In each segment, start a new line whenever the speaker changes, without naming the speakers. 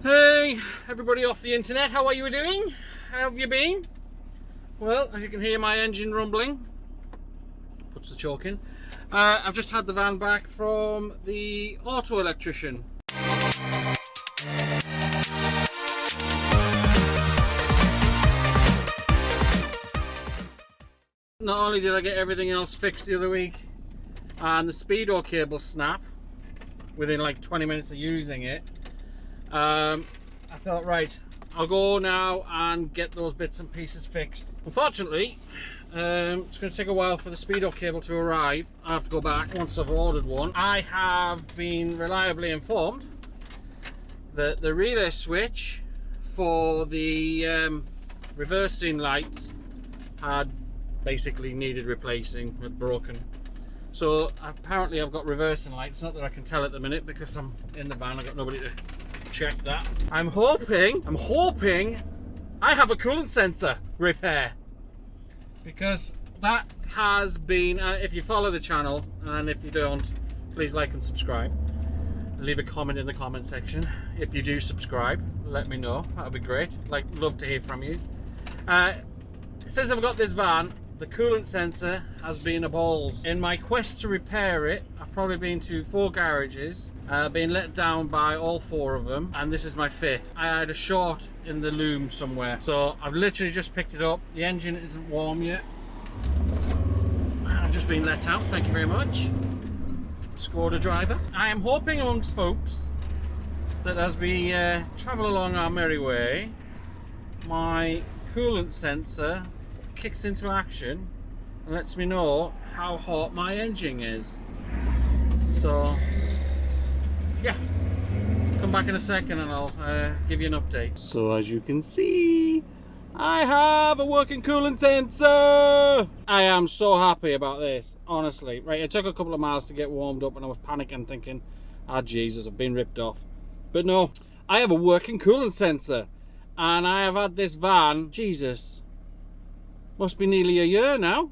Hey, everybody off the internet, how are you doing? How have you been? Well, as you can hear my engine rumbling, puts the choke in. I've just had the van back from the auto electrician. Not only did I get everything else fixed the other week, and the speedo cable snap within like 20 minutes of using it, I thought, right, I'll go now and get those bits and pieces fixed. Unfortunately, it's going to take a while for the speedo cable to arrive. I have to go back once I've ordered one. I have been reliably informed that the relay switch for the reversing lights had basically needed replacing, had broken. So apparently I've got reversing lights. Not that I can tell at the minute because I'm in the van. I've got nobody to check that. I'm hoping I have a coolant sensor repair, because that has been, if you follow the channel, and if you don't, please like and subscribe. Leave a comment in the comment section. If you do subscribe, let me know. That would be great. Love to hear from you. Since I've got this van, the coolant sensor has been a balls. In my quest to repair it, I've probably been to 4 garages, been let down by all 4 of them, and this is my 5th. I had a short in the loom somewhere, so I've literally just picked it up. The engine isn't warm yet. I've just been let out, thank you very much. Skoda driver. I am hoping amongst folks that as we travel along our merry way, my coolant sensor kicks into action and lets me know how hot my engine is. So yeah, come back in a second and I'll give you an update. So as you can see, I have a working coolant sensor. I am so happy about this, honestly. Right, it took a couple of miles to get warmed up and I was panicking thinking, Jesus, I've been ripped off. But no, I have a working coolant sensor, and I have had this van, Jesus, must be nearly a year now,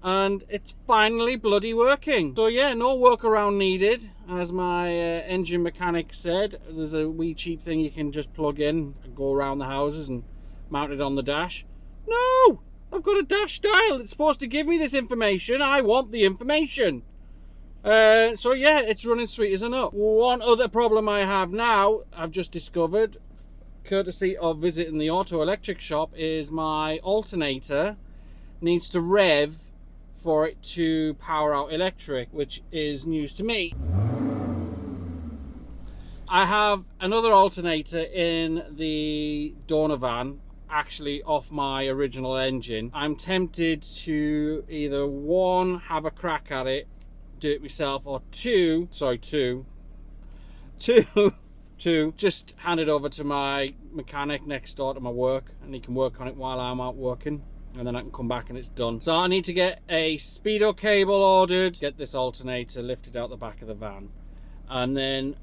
and it's finally bloody working. So yeah, no workaround needed. As my engine mechanic said, there's a wee cheap thing you can just plug in and go around the houses and mount it on the dash. No, I've got a dash dial. It's supposed to give me this information. I want the information. So yeah, it's running sweet as a nut. One other problem I have now, I've just discovered, courtesy of visiting the auto electric shop, is my alternator needs to rev for it to power out electric, which is news to me. I have another alternator in the donor van, actually off my original engine. I'm tempted to either 1, have a crack at it, do it myself, or 2, just hand it over to my mechanic next door to my work, and he can work on it while I'm out working, and then I can come back and it's done. So I need to get a speedo cable ordered, get this alternator lifted out the back of the van, and then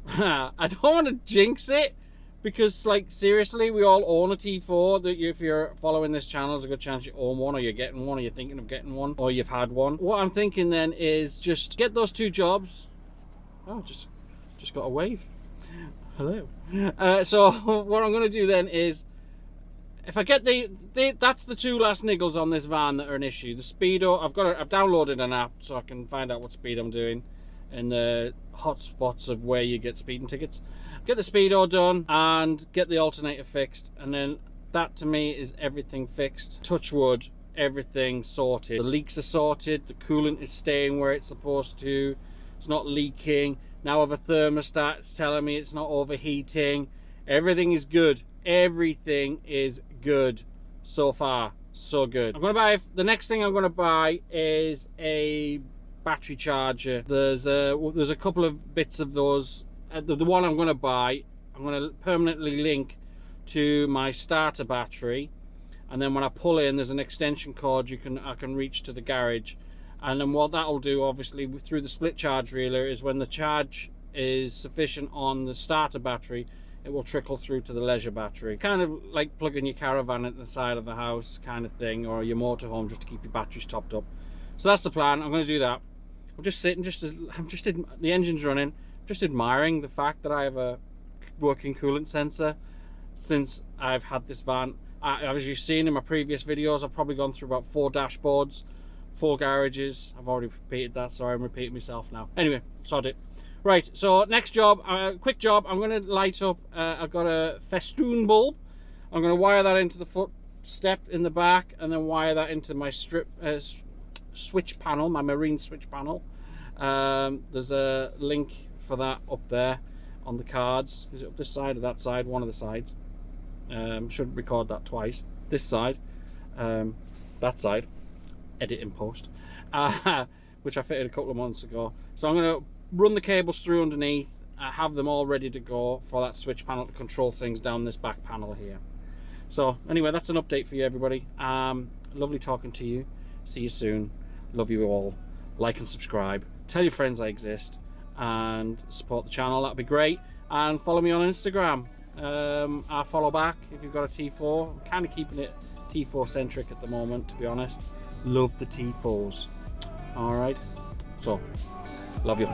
I don't want to jinx it, because like seriously, we all own a T4. That if you're following this channel, there's a good chance you own one, or you're getting one, or you're thinking of getting one, or you've had one. What I'm thinking then is just get those 2 jobs. Oh, just got a wave. Hello. So what I'm going to do then is, if I get that's the 2 last niggles on this van that are an issue. The speedo, I've downloaded an app so I can find out what speed I'm doing in the hot spots of where you get speeding tickets. Get the speedo done and get the alternator fixed, and then that to me is everything fixed. Touch wood, everything sorted. The leaks are sorted, the coolant is staying where it's supposed to, it's not leaking. Now I have a thermostat, it's telling me it's not overheating. Everything is good. Everything is good. So far, so good. The next thing I'm going to buy is a battery charger. There's a couple of bits of those. The one I'm going to buy, I'm going to permanently link to my starter battery, and then when I pull in, there's an extension cord I can reach to the garage. And then what that'll do, obviously, through the split charge relay, is when the charge is sufficient on the starter battery, it will trickle through to the leisure battery. Kind of like plugging your caravan at the side of the house kind of thing, or your motorhome, just to keep your batteries topped up. So that's the plan. I'm going to do that. I'm just sitting, the engine's running, just admiring the fact that I have working coolant sensor since I've had this van. As you've seen in my previous videos, I've probably gone through about 4 dashboards, 4 garages. I've already repeated that, sorry, I'm repeating myself now. Anyway, sod it. Right, so next job, quick job. I'm going to light up, I've got a festoon bulb. I'm going to wire that into the foot step in the back, and then wire that into my switch panel, my marine switch panel. There's a link for that up there on the cards. Is it up this side or that side? One of the sides. Should record that twice. This side, that side, edit in post, which I fitted a couple of months ago. So I'm going to run the cables through underneath, have them all ready to go for that switch panel to control things down this back panel here. So anyway, that's an update for you, everybody. Lovely talking to you. See you soon. Love you all. Like and subscribe. Tell your friends I exist and support the channel. That'd be great. And follow me on Instagram. I'll follow back if you've got a T4. I'm kind of keeping it T4 centric at the moment, to be honest. Love the T4s. All right. So, love you.